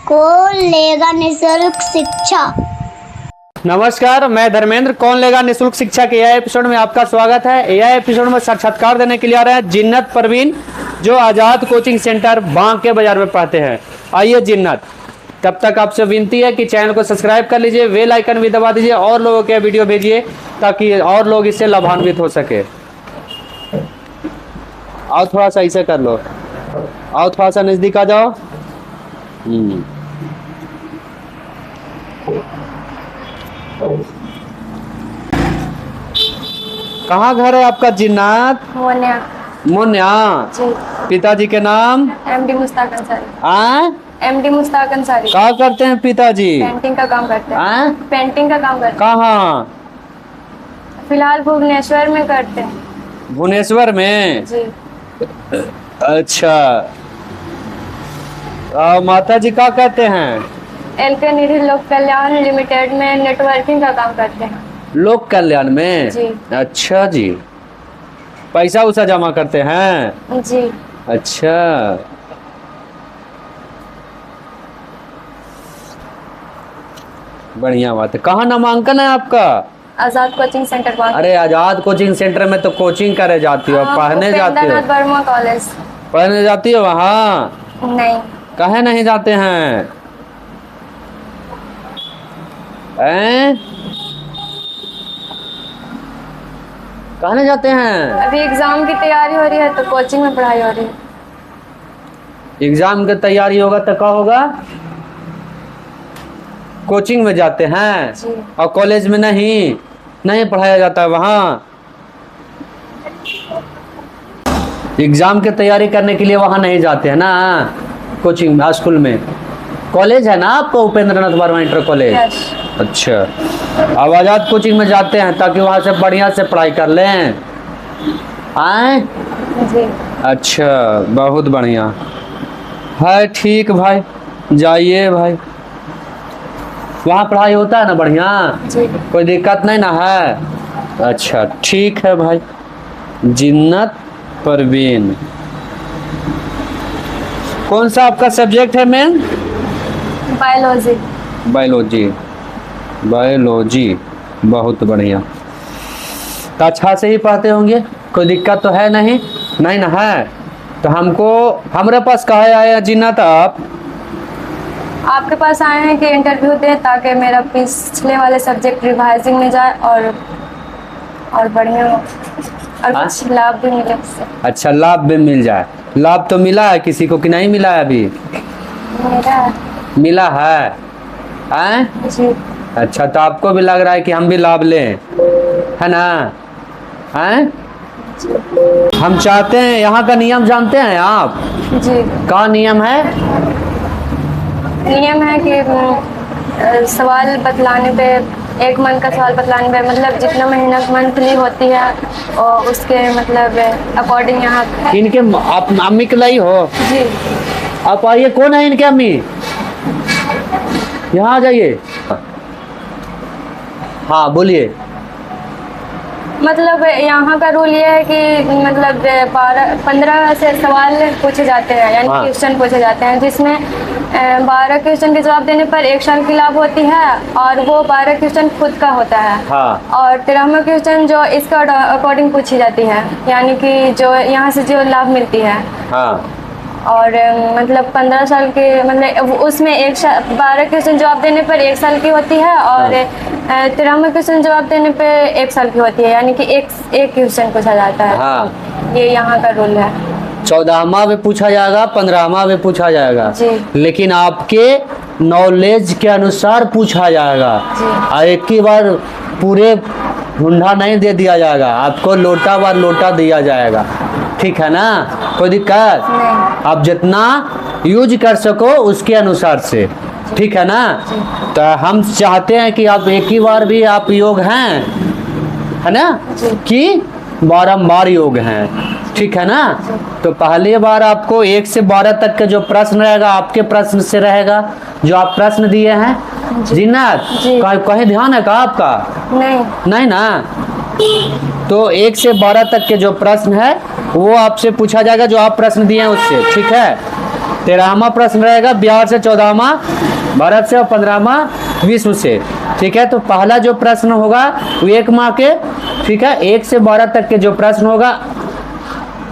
कौन लेगा निःशुल्क शिक्षा। नमस्कार, मैं धर्मेंद्र। कौन लेगा निःशुल्क शिक्षा के यह एपिसोड में आपका स्वागत है। यह एपिसोड में साक्षात्कार देने के लिए आ रहे हैं जिन्नत परवीन, जो आज़ाद कोचिंग सेंटर बांके बाजार में पढ़ते हैं। आइए जिन्नत, तब तक आपसे विनती है कि चैनल को सब्सक्राइब कर लीजिए, बेल आइकन भी दबा दीजिए और लोगों के वीडियो भेजिए ताकि और लोग इससे लाभान्वित हो सके। आओ थोड़ा सा ऐसे कर लो, आओ थोड़ा सा नजदीक आ जाओ। कहाँ घर है आपका जिन्नत? मोन्या। मोन्या। जी। पिताजी के नाम? एमडी मुश्ताक अंसारी। एमडी मुश्ताक अंसारी। क्या करते हैं पिताजी? पेंटिंग का काम करते हैं। पेंटिंग का काम करते हैं। कहाँ? फिलहाल भुवनेश्वर में करते हैं। भुवनेश्वर में? जी। अच्छा। माता जी क्या कहते हैं? एलके निधि लोक कल्याण लिमिटेड में नेटवर्किंग का काम करते हैं। लोक कल्याण में? जी। अच्छा जी। पैसा उसा जमा करते हैं? जी। अच्छा। बढ़िया बात है। कहाँ नामांकन है आपका? आजाद कोचिंग सेंटर बांके। अरे आजाद कोचिंग सेंटर में तो कोचिंग करे जाती हो, पढ़ने जाती हो? वर्मा कॉलेज। पढ़ने जाती हो वहाँ? नहीं। कहे नहीं जाते हैं? कहने जाते हैं? अभी एग्जाम की तैयारी हो रही है तो कोचिंग में पढ़ाई हो रही है। एग्जाम की तैयारी होगा तो क्या होगा? कोचिंग में जाते हैं? जी। और कॉलेज में नहीं पढ़ाया जाता है वहाँ? एग्जाम की तैयारी करने के लिए वहाँ नहीं जाते हैं ना, कोचिंग स्कूल में? कॉलेज है ना आपको, उपेंद्रनाथ वर्मा इंटर कॉलेज? अच्छा। अब आजाद कोचिंग में जाते हैं ताकि वहाँ से बढ़िया से पढ़ाई कर लें। आए? जी। अच्छा, बहुत बढ़िया है। ठीक भाई, जाइए भाई। वहाँ पढ़ाई होता है ना बढ़िया? जी। कोई दिक्कत नहीं ना है? अच्छा ठीक है भाई। जिन्नत परवीन, कौन सा आपका सब्जेक्ट है मेन? बायोलॉजी। बायोलॉजी। बायोलॉजी, बहुत बढ़िया। तो अच्छा से ही पढ़ते होंगे, कोई दिक्कत तो है नहीं? नहीं ना है? तो हमारे पास काहे आए हैं जिन्नत आप? आपके पास आए हैं कि इंटरव्यू दें ताकि मेरा पिछले वाले सब्जेक्ट रिवाइजिंग में जाए और बढ़िया हो और कुछ लाभ भी मिले उससे। अच्छा, लाभ भी मिल जाए। लाभ तो मिला है किसी को कि नहीं मिला है अभी? मिला है? जी। अच्छा, तो आपको भी लग रहा है कि हम भी लाभ लें, है ना? हम चाहते हैं। यहाँ का नियम जानते हैं आप? जी। क्या नियम है? नियम है कि सवाल बतलाने पे, एक मंथ का सवाल बतलाने पे मतलब जितना महीना मंथली होती है और उसके मतलब अकॉर्डिंग यहाँ। इनके आप अम्मी के लाई हो? जी। आप आइए। कौन है इनके अम्मी? यहाँ आ जाइए। हाँ बोलिए। मतलब यहाँ का रूल ये है कि मतलब 15 से सवाल पूछे जाते हैं, यानी क्वेश्चन पूछे जाते हैं, जिसमें 12 क्वेश्चन के जवाब देने पर 1 साल की लाभ होती है और वो 12 क्वेश्चन खुद का होता है। हाँ। और 13वां क्वेश्चन जो इसका अकॉर्डिंग पूछी जाती है, यानी कि जो यहाँ से जो लाभ मिलती है। हाँ। और मतलब 15 साल के मतलब उसमें 12 क्वेश्चन जवाब देने पर 1 साल की होती है और 13वां क्वेश्चन जवाब देने पे 1 साल की होती है, यानी कि एक क्वेश्चन पूछा जाता है। हाँ। ये यहाँ का रूल है। 14वां भी पूछा जाएगा, 15वां भी पूछा जाएगा जी। लेकिन आपके नॉलेज के अनुसार पूछा जाएगा। और एक ही बार पूरे ढूंढा नहीं दे दिया जाएगा, आपको लोटा बार लोटा दिया जाएगा। ठीक है ना? कोई दिक्कत नहीं। आप जितना यूज कर सको उसके अनुसार से, ठीक है ना? तो हम चाहते हैं कि आप एक ही बार भी आप योग हैं, है ना, कि बारंबार योग हैं। ठीक है ना? तो पहली बार आपको 1 से 12 तक के जो प्रश्न रहेगा आपके प्रश्न से रहेगा, जो आप प्रश्न दिए हैं। जिन्नत, कहीं ध्यान है का आपका? नहीं ना? तो 1 से 12 तक के जो प्रश्न है वो आपसे पूछा जाएगा, जो आप प्रश्न दिए हैं उससे। ठीक है? 13वां प्रश्न रहेगा बिहार से, 14वां भारत से और 15वां विश्व से। ठीक है, तो पहला जो प्रश्न होगा वो 1 माह के, ठीक है, 1 से 12 तक के जो प्रश्न होगा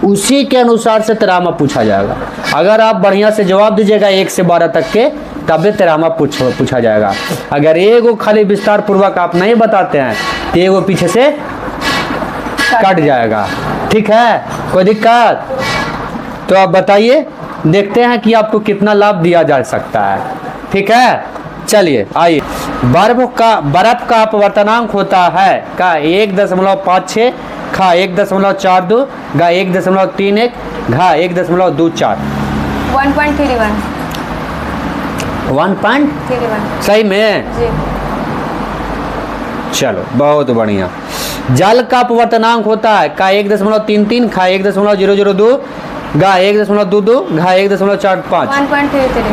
उसी के अनुसार से 13वां पूछा जाएगा। अगर आप बढ़िया से जवाब दीजिएगा 1 से 12 तक के, तब भी 13वां पूछा जाएगा। अगर एगो खाली विस्तार पूर्वक आप नहीं बताते हैं तो एगो पीछे से कट जाएगा। ठीक है, कोई दिक्कत? तो आप बताइए, देखते हैं कि आपको कितना लाभ दिया जा सकता है। ठीक है, चलिए आइए। बर्फ का अपवर्तनांक होता है का 1.56, खा 1.42, गा 1.31, घा 1.24। 1.31। 1.31 सही में? जी। चलो बहुत बढ़िया। जल का अपवर्तनांक होता है का 1.33, खा 1.002, गा 1.22, घा 1.45। 1.33।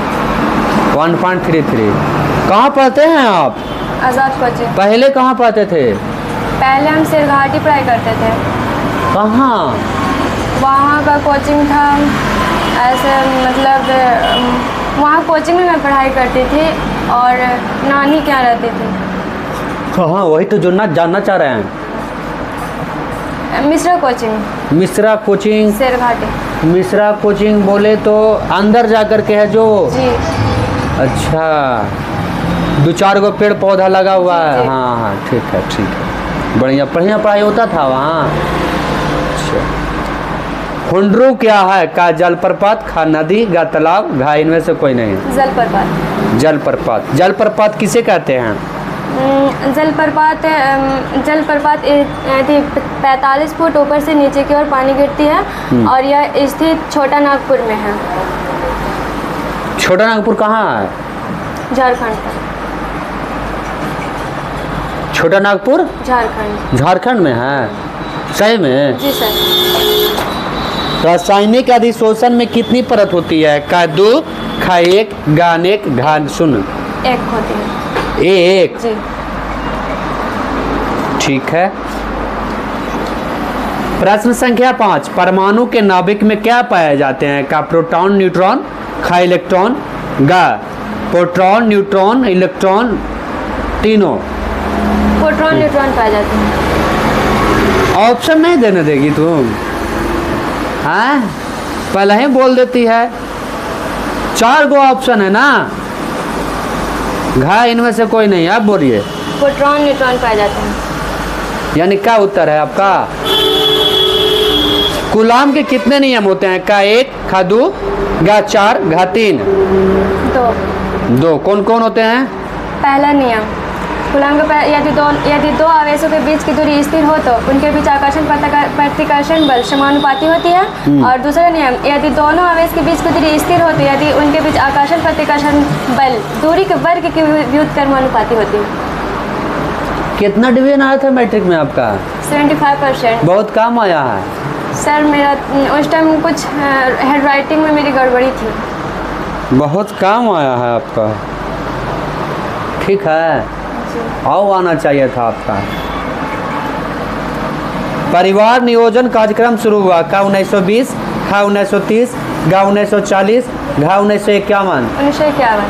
1.33। कहाँ पढ़ते हैं आप? आजाद कोचिंग। पहले कहाँ पढ़ते थे? पहले हम सिरघाटी पढ़ाई करते थे। कहाँ? वहाँ का कोचिंग था ऐसे, मतलब वहाँ कोचिंग में मैं पढ़ाई करती थी और नानी क्या रहती थी। कहाँ? वही तो जानना चाह रहे हैं। Mishra coaching. Mishra coaching. Sirghati. Mishra coaching बोले तो अंदर जाकर के है जो? जी। अच्छा, 2-4 गो पेड़ पौधा लगा हुआ है। जी। हाँ हाँ, ठीक है ठीक है, बढ़िया बढ़िया पढ़ाई होता था वहाँ। अच्छा, हुंड्रू क्या है? का जलप्रपात, खा नदी, गा तालाब, घा इनमें से कोई नहीं। जलप्रपात। जलप्रपात। जलप्रपात किसे कहते हैं? जलप्रपात 45 फुट ऊपर से नीचे की ओर पानी गिरती है और यह स्थित छोटा नागपुर में है। छोटा नागपुर कहाँ है? झारखंड पर। छोटा नागपुर झारखंड। झारखंड में है? सही में? जी सर। रासायनिक अधिशोषण में कितनी परत होती है? का 2, खा 1, गा अनेक, घा 0। 1 होती है। 1। जी। ठीक है। प्रश्न संख्या 5, परमाणु के नाभिक में क्या पाए जाते हैं? का प्रोटॉन, न्यूट्रॉन, खा इलेक्ट्रॉन, गा प्रोटॉन, न्यूट्रॉन, इलेक्ट्रॉन, तीनों। प्रोटॉन न्यूट्रॉन पाए जाते हैं। ऑप्शन नहीं देने देगी तुम? हाँ, पहले ही बोल देती है। 4 गो ऑप्शन है ना, घा इनमें से कोई नहीं। आप बोलिए। प्रोटॉन न्यूट्रॉन पाए जाते हैं। यानी क्या उत्तर है आपका? कूलाम के कितने नियम होते हैं? का 1, खा 2, गा 4, घा 3। 2 कौन कौन होते हैं? पहला नियम, कूलाम का यदि दो आवेशों के बीच की दूरी स्थिर हो तो उनके बीच आकर्षण प्रतिकर्षण बल समानुपाती होती है। और दूसरा नियम, यदि दोनों आवेश के बीच की दूरी स्थिर हो तो यदि उनके बीच आकर्षण प्रतिकर्षण बल दूरी के वर्ग की व्युत्क्रमानुपाती होती है। कितना डिवीजन आया था मैट्रिक में आपका? 75%। बहुत काम आया है सर। मेरा उस टाइम कुछ हैंड राइटिंग में मेरी गड़बड़ी थी। बहुत काम आया है आपका। ठीक है, आओ आना चाहिए था आपका। परिवार नियोजन कार्यक्रम शुरू हुआ का 1920, खा 1930, गा 1940, घा 1951। 1951।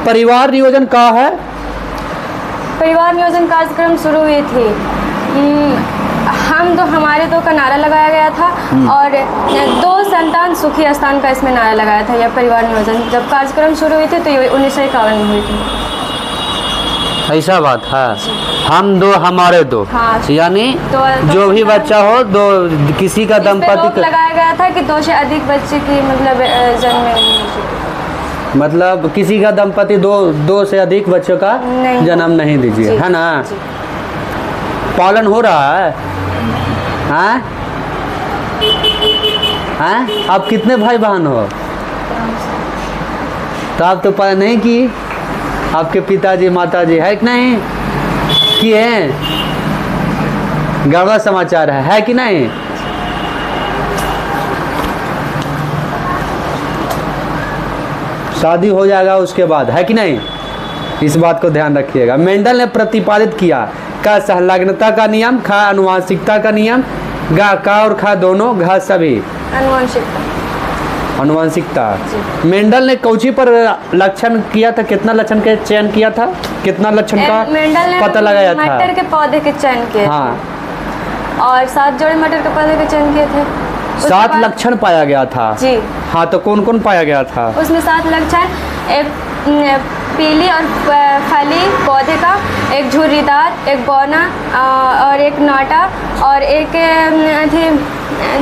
परिवार नियोजन का है? परिवार नियोजन कार्यक्रम शुरू हुई थी हम दो हमारे दो का नारा लगाया गया था और 2 संतान सुखी स्थान का इसमें नारा लगाया था। यह परिवार नियोजन जब कार्यक्रम शुरू हुई थी तो ये 1951 में हुई थी। ऐसा बात है। हम 2 हमारे 2। हाँ। यानी जो भी बच्चा हो, 2 किसी का दंपति लगाया गया था कि 2 से अधिक बच्चे की मतलब जन्म नहीं होगी। मतलब किसी का दंपति 2 से अधिक बच्चों का जन्म नहीं दीजिए, है ना? पालन हो रहा है? हाँ? हाँ? आप कितने भाई बहन हो? तो आप तो पता नहीं कि आपके पिताजी माताजी है कि नहीं? कि है? गड़बड़ समाचार है कि नहीं? शादी हो जाएगा उसके बाद, है कि नहीं? इस बात को ध्यान रखिएगा। मेंडल ने प्रतिपादित किया का संलग्नता का नियम, खा अनुवांशिकता का नियम, गा का और खा दोनों, घा सभी। अनुवांशिकता। अनुवांशिकता। जी। मेंडल ने कौची पर लक्षण किया था, कितना लक्षण के चयन किया था, कितना लक्षण का मेंडल ने पता लगाया था? मटर के पौधे के चयन किए हाँ, थे और 7 जोड़े मटर के पौधे के चयन किए थे। उसके 7 बाद- लक्षण पाया गया था। जी। हाँ, तो कौन कौन पाया गया था? उसमें 7 लक्षण, एक पीली और फली पौधे का, एक झुर्रीदार, एक बौना और एक नाटा, और एक थी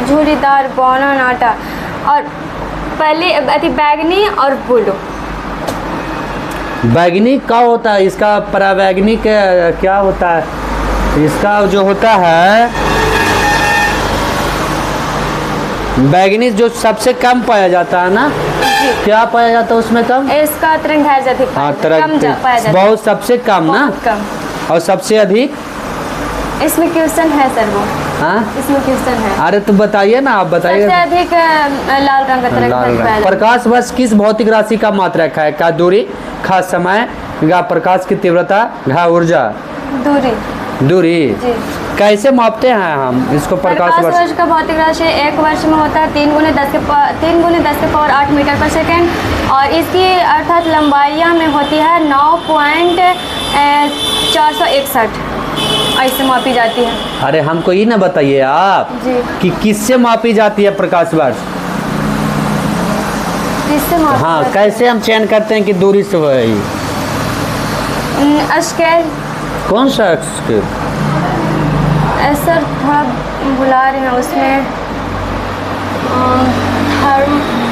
झुर्रीदार, बौना, नाटा, और पहली अति बैगनी और ब्लू। बैगनी क्या होता है? इसका परावैगनी के क्या होता है? इसका जो होता है बैगनी जो सबसे कम पाया जाता है ना, जी। क्या पाया जाता है उसमें कम? इसका तरंग अधिक हाँ, कम पाया जाता है। बहुत सबसे कम ना, बहुत कम। और सबसे अधिक इसमें क्वेश्चन है सर वो, हाँ? इसमें क्वेश्चन है। अरे तो बताइए ना, आप सबसे बताइए। अधिक लाल रंग का तरंग लाल रंग। प्रकाश वर्ष किस भौतिक राशि का मात्रक है? का दूरी, खा समय, गा प्रकाश की तीव्रता, घा ऊर्जा। दूरी। दूरी। जी। कैसे मापते हैं हम इसको? प्रकाश वर्ष वर्ष का भौतिक राशि 1 वर्ष में होता है 3 × 10 के पावर 8 मीटर पर सेकेंड, और इसकी अर्थात लंबाइयाँ में होती है 9.461, ऐसे मापी जाती है। अरे हमको ये ना बताइए आप जी। कि किससे मापी जाती है प्रकाश वर्ष? जिससे मापी हाँ, जाती कैसे हम चयन करते हैं कि दूरी से हो रही? है। स्केल। कौन सा स्केल? सर थोड़ा बुला रहे हैं उसमें,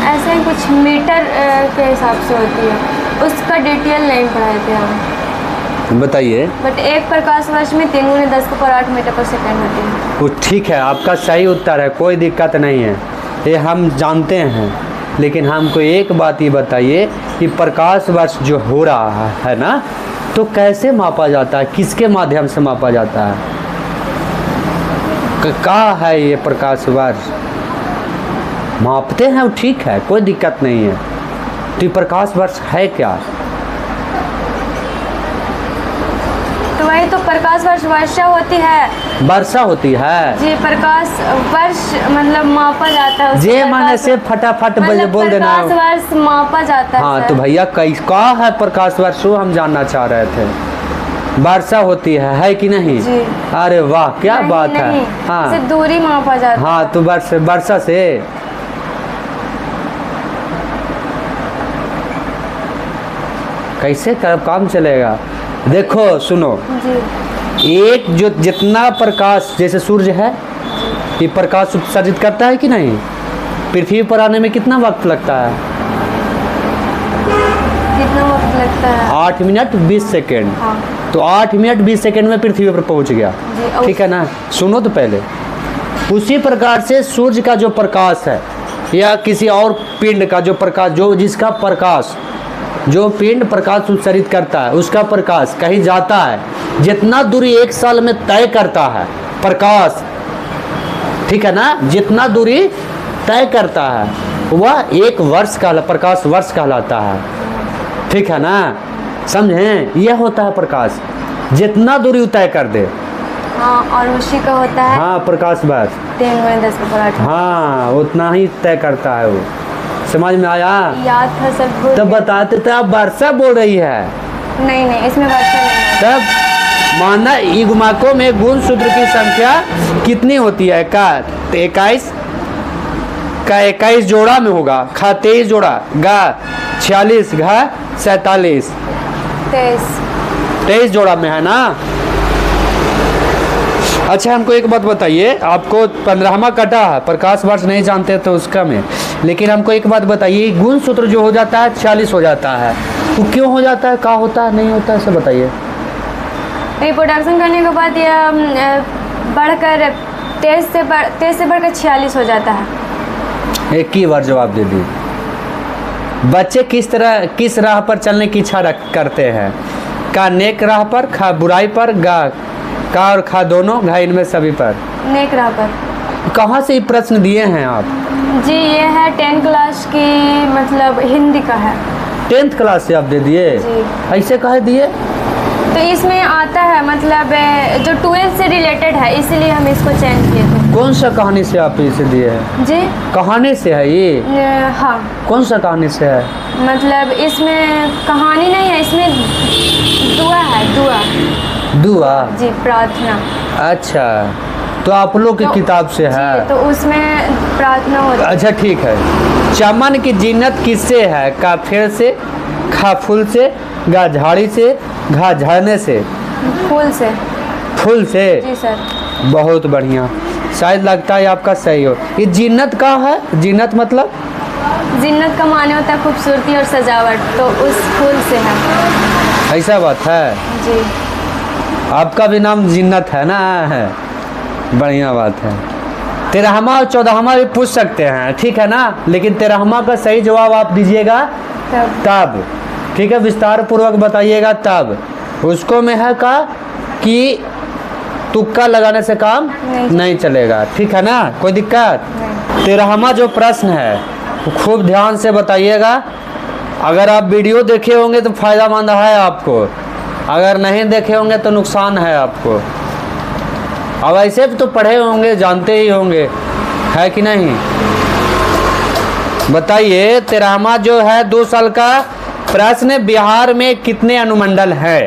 ऐसे ही कुछ मीटर के हिसाब से होती है, उसका डिटेल नहीं पढ़ाए थे हम। बताइए। बट एक प्रकाश वर्ष में 3 × 10 के पावर 8 मीटर पर सेकेंड होती है। वो ठीक है, आपका सही उत्तर है, कोई दिक्कत नहीं है, ये हम जानते हैं। लेकिन हमको एक बात ये बताइए कि प्रकाश वर्ष जो हो रहा है ना, तो कैसे मापा जाता है, किसके माध्यम से मापा जाता है? क्या है ये प्रकाश वर्ष? मापते हैं वो ठीक है, कोई दिक्कत नहीं है, तो ये प्रकाश वर्ष है क्या? तो वही तो प्रकाश वर्ष वर्षा होती है। वर्षा होती है जी, प्रकाश वर्ष मतलब मापा जाता है। जे माने से फटाफट मतलब बोल देना। प्रकाश वर्ष मापा जाता है। हाँ, सर। तो भैया क्या है प्रकाश वर्ष, वो हम जानना चाह रहे थे। वर्षा होती है कि नहीं? जी। अरे वाह, क्या नहीं, बात नहीं। है। हाँ सिर्फ दूरी मापा जाता है। हाँ, तो वर्षा से कैसे काम चलेगा? देखो सुनो, जी। एक जो जितना प्रकाश, जैसे सूर्य है, ये प्रकाश उत्सर्जित करता है कि नहीं? पृथ्वी पर आने में कितना वक्त लगता है? कितना वक्त लगता है? 8 मिनट 20 सेकेंड। हाँ। तो 8 मिनट 20 सेकेंड में पृथ्वी पर पहुंच गया। जी, और ठीक है ना? सुनो तो पहले, उसी प्रकार से सूर्य का जो प्रकाश है, या किसी और पिंड का जो प्रकाश, जो जिसका प्रकाश, जो पिंड प्रकाश उत्सर्जित करता है, उसका प्रकाश कहीं जाता है, जितना दूरी 1 साल में तय करता है प्रकाश, ठीक है ना, जितना दूरी तय करता है वह 1 वर्ष का प्रकाश वर्ष कहलाता है। ठीक है ना? समझें? यह होता है प्रकाश, जितना दूरी तय कर दे। हाँ, और उसी का होता है हाँ, प्रकाश वर्ष 3 × 10 के पावर 8। हाँ, उतना ही तय करता है वो। समझ में आया? याद था सर, भूल तब गया। बताते थे, आप वर्षा बोल रही है। नहीं, इसमें वर्षा नहीं है। तब माना युग्मकों में गुण सूत्र की संख्या कितनी होती है? का 21 का 21 जोड़ा में होगा, खा 23 जोड़ा, गा 46, घा 47, 23 जोड़ा में है ना। अच्छा, हमको एक बात बताइए, आपको 15वां कटा है, प्रकाश वर्ष नहीं जानते तो उसका में, लेकिन हमको एक बात बताइए, गुण सूत्र जो हो जाता है 46 हो जाता है, वो क्यों हो जाता है, क्या होता है, नहीं होता है, सब बताइए। रिप्रोडक्शन करने के बाद यह बढ़कर 23 से बढ़कर 46 हो जाता है। एक ही बार जवाब दे दिए। बच्चे किस राह पर चलने की इच्छा करते हैं? का नेक राह पर, खा बुराई पर, गा का और खा दोनों, घा इनमें सभी पर। नेक राह पर। कहाँ से ये प्रश्न दिए हैं आप? जी, ये है 10th क्लास की, मतलब हिंदी का है। 10th क्लास से आप दे दिए? जी। ऐसे कहे दिए? तो इसमें आता है मतलब जो 12 से रिलेटेड है, इसीलिए हम इसको चेंज किए थे। कौन सा कहानी से आप इसे दिए हैं? जी कहानी से है ये? हाँ, कौन सा कहानी से है? मतलब इसमें कहानी नहीं है, इसमें दुआ है, दुआ। दुआ? जी, प्रार्थना। अच्छा, तो आप लोग की तो- किताब से है? जी, तो उसमें प्रार्थना होती है। अच्छा ठीक है। चमन की जिन्नत किससे है? का फेर से, खा फूल से, गा झाड़ी से, घा झड़ने से, फूल से। फूल से? जी सर। बहुत बढ़िया, शायद लगता है आपका सही हो। ये जिन्नत का है? जिन्नत मतलब? जिन्नत का माने होता है खूबसूरती और सजावट, तो उस फूल से है। ऐसा बात है? जी। आपका भी नाम जिन्नत है ना? है, बढ़िया बात है। तेरहमा और चौदहमा भी पूछ सकते हैं, ठीक है ना? लेकिन तेरहमा का सही जवाब आप दीजिएगा तब, ठीक है? विस्तार पूर्वक बताइएगा तब। उसको में है का कि तुक्का लगाने से काम नहीं चलेगा, ठीक है ना? कोई दिक्कत? तेरहमा जो प्रश्न है वो खूब ध्यान से बताइएगा। अगर आप वीडियो देखे होंगे तो फायदामंद है आपको, अगर नहीं देखे होंगे तो नुकसान है आपको। अब ऐसे भी तो पढ़े होंगे, जानते ही होंगे, है कि नहीं? बताइए, तेरहमा जो है 2 साल का प्रश्न, बिहार में कितने अनुमंडल है?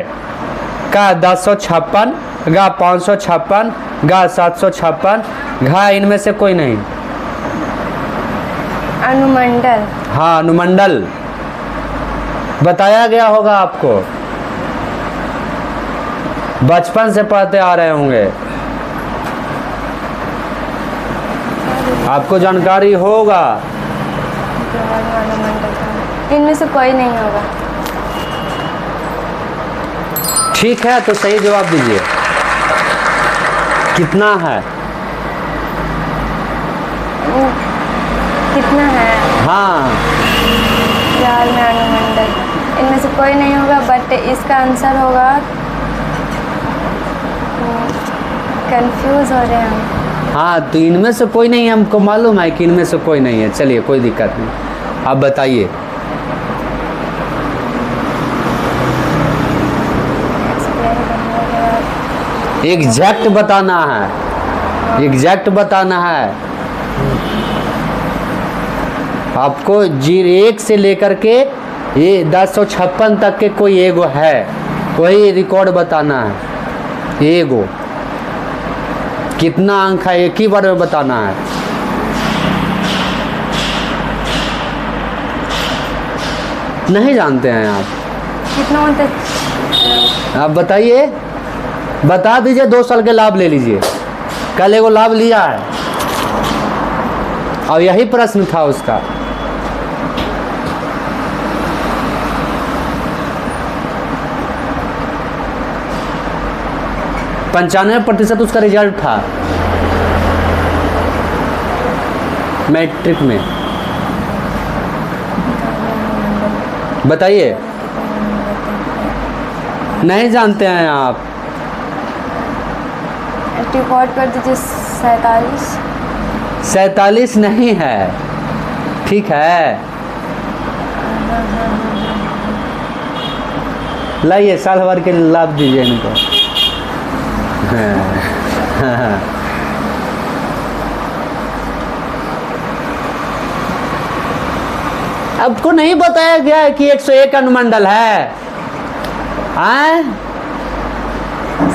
का 1056, गा 556, गा 756, घा इनमें से कोई नहीं। अनुमंडल? हाँ, अनुमंडल बताया गया होगा आपको, बचपन से पढ़ते आ रहे होंगे, आपको जानकारी होगा। बिहार में अनुमंडल इनमें से कोई नहीं होगा। ठीक है, तो सही जवाब दीजिए, कितना है? कितना है? हाँ, बिहार में अनुमंडल इनमें से कोई नहीं होगा, बट इसका आंसर होगा, कंफ्यूज हो रहे हैं हम। हाँ, तो इनमें से कोई नहीं, हमको मालूम है कि इनमें से कोई नहीं है। चलिए, कोई दिक्कत नहीं, आप बताइए। एग्जैक्ट बताना है, एग्जैक्ट बताना है आपको। 1 से लेकर के ये 1056 तक के कोई एगो है, वही रिकॉर्ड बताना है। एगो कितना अंक है एक ही बार में बताना है। नहीं जानते हैं आप? कितना होता है? आप बताइए, बता दीजिए। 2 साल के लाभ ले लीजिए, कल एगो लाभ लिया है और यही प्रश्न था उसका। पर 95% उसका रिजल्ट था मैट्रिक में। बताइए, नहीं जानते हैं आप? रिकॉर्ड कर दीजिए 47। 47 नहीं है, ठीक है? लाइए, साल भर के लाभ दीजिए इनको। आपको नहीं बताया गया है कि 101 अनुमंडल है? आए?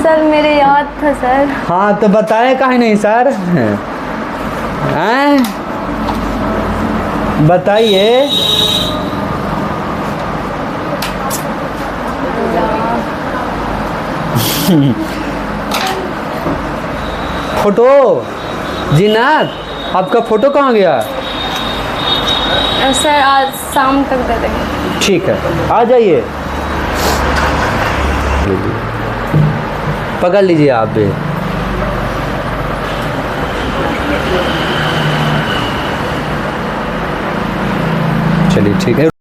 सर मेरे याद था सर। हाँ, तो बताए काहे नहीं सर? आए? बताइए। फोटो जिन्नत, आपका फोटो कहाँ गया? सर आज शाम तक दे देंगे। ठीक है, आ जाइए, पकड़ लीजिए आप भी। चलिए, ठीक है।